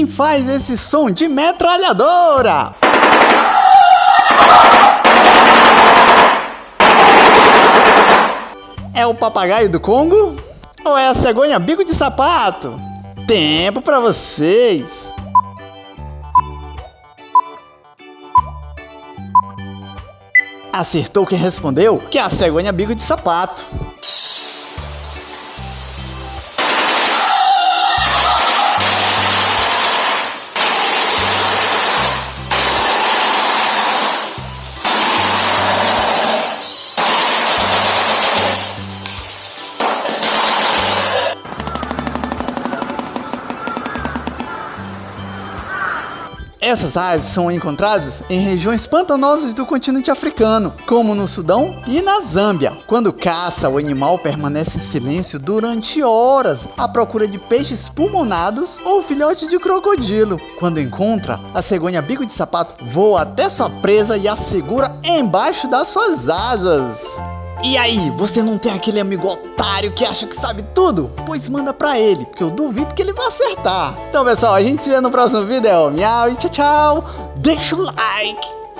quem faz esse som de metralhadora? É o papagaio do Congo? Ou é a cegonha bico de sapato? Tempo pra vocês! Acertou quem respondeu que é a cegonha bico de sapato. Essas aves são encontradas em regiões pantanosas do continente africano, como no Sudão e na Zâmbia. Quando caça, o animal permanece em silêncio durante horas à procura de peixes pulmonados ou filhotes de crocodilo. Quando encontra, a cegonha bico de sapato voa até sua presa e a segura embaixo das suas asas. E aí, você não tem aquele amigo otário que acha que sabe tudo? Pois manda pra ele, porque eu duvido que ele vai acertar. Então, pessoal, a gente se vê no próximo vídeo. Miau e tchau, tchau. Deixa o like.